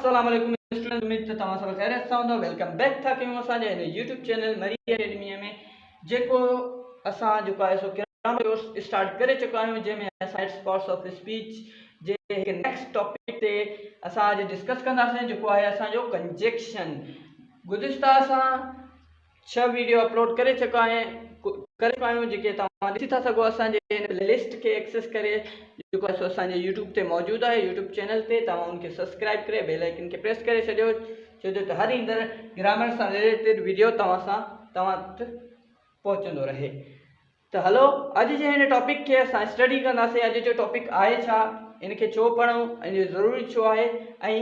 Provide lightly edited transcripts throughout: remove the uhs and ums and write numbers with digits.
अस्सलाम वालेकुम स्टूडेंट, उम्मीद है तमाम सब खैरियत से हूंदो। वेलकम बैक था कयूं असांजे हिन यूट्यूब चैनल मरी एकेडमी में जेको असां जेको आहे सो ग्रामर कोर्स स्टार्ट करे चुका आहियूं, जंहिंमें असां पार्ट्स ऑफ स्पीच जे हिकु नेक्स्ट टॉपिक ते असां अॼु डिस्कस कंदासीं, जेको आहे असांजो कंजक्शन। गुज़िश्ता असां 6 वीडियो अपलोड करे चुका आहियूं जेके तव्हां ॾिसी था सघो असांजे हिन प्लेलिस्ट खे एक्सेस करे, जेको आहे सो असांजे यूट्यूब ते मौजूदु आहे। यूट्यूब चैनल ते तव्हां उनखे सब्सक्राइब करे बेल आइकन खे प्रेस करे छॾियो, छो जो हर ईंदड़ ग्रामर सां रिलेटेड वीडियो तव्हां वटि पहुचंदो रहे। त हलो, अॼु जे हिन टॉपिक खे असां स्टडी कंदासीं। अॼु जो टॉपिक आहे छा, इनखे छो पढ़ूं, इनजो ज़रूरी छो आहे, ऐं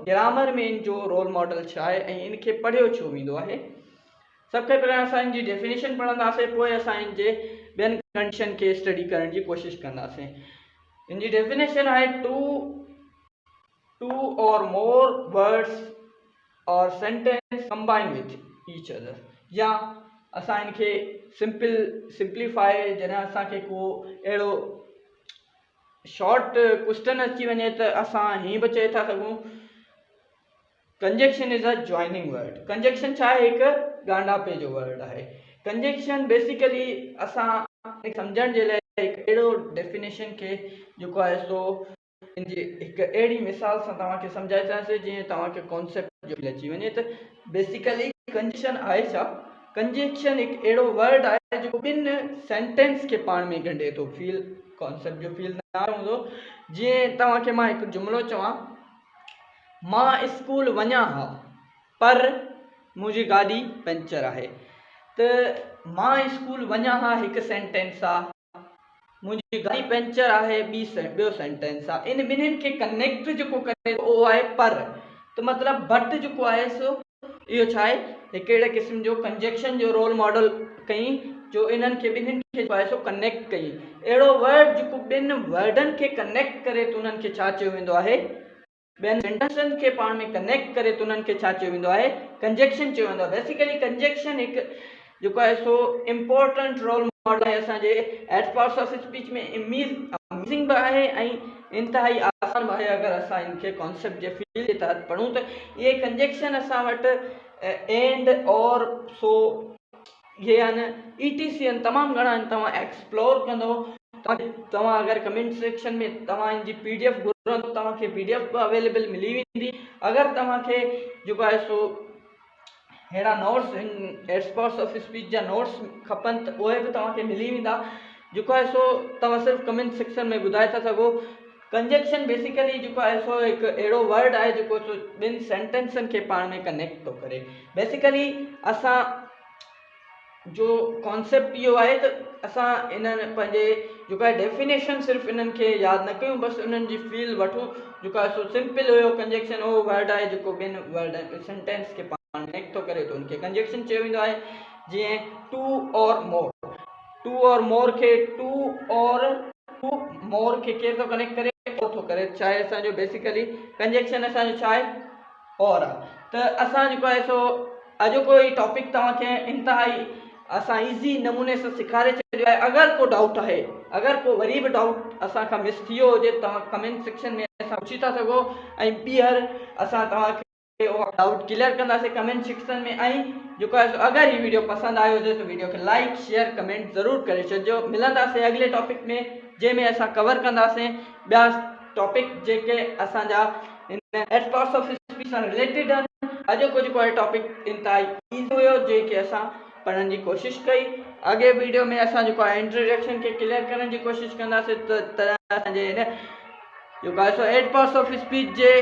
ग्रामर में इन जो रोल मॉडल छा आहे, ऐं इनखे पढ़ियो छो वेंदो आहे। सब खां पहिरियों असां इनजी डेफिनेशन पढ़ंदासीं, पोइ असां इन जे ॿियनि कंडीशन खे स्टडी करण जी कोशिशि कंदासीं। इनजी डेफिनेशन आहे टू और मोर वर्ड्स और sentence combine with each other, या असां इनखे सिंप्लीफाई, जॾहिं असांखे को अहिड़ो शॉर्ट क्वेश्चन अची वञे त असां हीअं बि चई था सघूं, conjunction is a joining word. Conjunction छा आहे, हिकु ॻांढापे जो वर्ड आहे। कंजक्शन बेसिकली असां सम्झण जे लाइ हिकु अहिड़ो डेफिनेशन खे जेको आहे सो इनजी हिकु अहिड़ी मिसाल सां तव्हांखे सम्झाईंदासीं जीअं तव्हांखे कॉन्सेप्ट जो अची वञे। त बेसिकली कंजक्शन आहे छा? कंजक्शन हिकु अहिड़ो वर्ड आहे जेको ॿिनि सेंटेंस खे पाण में ॻंढे थो। फील कॉन्सेप्ट जो फील न हूंदो। जीअं तव्हांखे मां हिकु जुमिलो चवां, मां स्कूल वञा हा पर मुंहिंजी गाॾी पंचर आहे। त मां स्कूल वञा हा हिकु सेंटेंस आहे, मुंहिंजी गाॾी पंचर आहे ॿियो सेंटेंस आहे। इन ॿिन्हिनि खे कनेक्ट जेको करे उहो आहे पर। त मतिलबु बट जेको आहे सो इहो छा आहे, हिकु अहिड़े क़िस्म जो कंजक्शन जो रोल मॉडल कई, जो इन्हनि खे ॿिन्हिनि खे जेको आहे सो कनेक्ट कई। अहिड़ो वर्ड जेको ॿिनि वर्डनि खे कनेक्ट करे त उन्हनि खे छा चयो वेंदो आहे, ॿियनि सेंटेंसनि खे पाण में कनेक्ट करे त उन्हनि खे छा चयो वेंदो आहे, कंजक्शन चयो वेंदो आहे। बेसिकली कंजक्शन हिकु जेको आहे सो इम्पोर्टेंट रोल मॉडल आहे असांजे एट पार्ट्स ऑफ स्पीच में। अमेजिंग बि आहे ऐं इंतिहाई आसान बि आहे। अगरि असां इनखे कॉन्सेप्ट जे फील्ड जे तहत पढ़ूं त इहे कंजक्शन असां वटि एंड और सो इहे आहिनि, ETC आहिनि, तमामु घणा आहिनि। तव्हां एक्सप्लोर कंदो, तव्हां अगरि कमेंट सेक्शन में तव्हां इनजी PDF घुरंदो, तव्हांखे PDF बि अवेलेबल मिली वेंदी। अगरि तव्हांखे जेको आहे सो अहिड़ा notes eight parts of speech जा नोट्स खपनि त उहे बि तव्हांखे मिली वेंदा। जेको आहे सो तव्हां सिर्फ़ु कमेंट सेक्शन में ॿुधाए था सघो। कंजक्शन बेसिकली जेको आहे सो हिकु अहिड़ो वर्ड आहे जेको सो ॿिनि सेंटेंसनि खे पाण में कनेक्ट थो करे। बेसिकली असां जो कॉन्सेप्ट इहो आहे त असां इन्हनि पंहिंजे जेको आहे डेफिनेशन सिर्फ़ु इन्हनि खे यादि न कयूं, बसि उन्हनि जी फील वठूं। जेको आहे सो सिंपल हुयो, कंजक्शन उहो वर्ड आहे जेको ॿिनि वर्ड सेंटेंस खे पाण कनेक्ट थो करे, तो उनखे कंजक्शन चयो वेंदो आहे। जीअं टू और मोर खे केरु थो कनेक्ट करे, और थो करे। छा आहे असांजो बेसिकली कंजक्शन असांजो छा आहे, और आहे। त असां जेको आहे सो अॼोको ई टॉपिक तव्हांखे इंतिहाई असां ईज़ी नमूने सां सेखारे छॾियो आहे। अगरि को डाउट आहे, अगरि को वरी बि डाउट असांखां मिस थी वियो हुजे, तव्हां कमेंट सेक्शन में असां पुछी था सघो, ऐं ॿीहर असां तव्हांखे उहो डाउट क्लियर कंदासीं कमेंट सेक्शन में। ऐं जेको आहे अगरि हीउ वीडियो पसंदि आयो हुजे त वीडियो खे लाइक शेयर कमेंट ज़रूरु करे छॾिजो। मिलंदासीं अॻिले टॉपिक में, जंहिंमें असां कवर कंदासीं ॿिया टॉपिक जेके असांजा एट पार्ट्स ऑफ स्पीच सां रिलेटेड आहिनि। अॼोको जेको आहे टॉपिक इंतिहाई ईज़ी हुयो, जेके असां पढ़ण जी कोशिशि कई। अॻे वीडियो में असां जेको आहे इंट्रोडक्शन खे क्लियर करण जी कोशिशि कंदासीं। त असांजे हिन जेको आहे सो एट पार्ट्स ऑफ स्पीच जे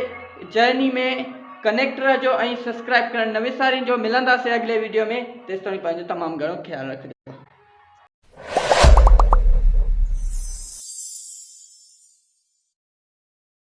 जर्नी में कनेक्ट रहिजो ऐं सब्सक्राइब करणु न विसारिजो। मिलंदासीं अॻिले वीडियो में, तेसिताईं पंहिंजो तमामु घणो ख़्यालु रखिजो।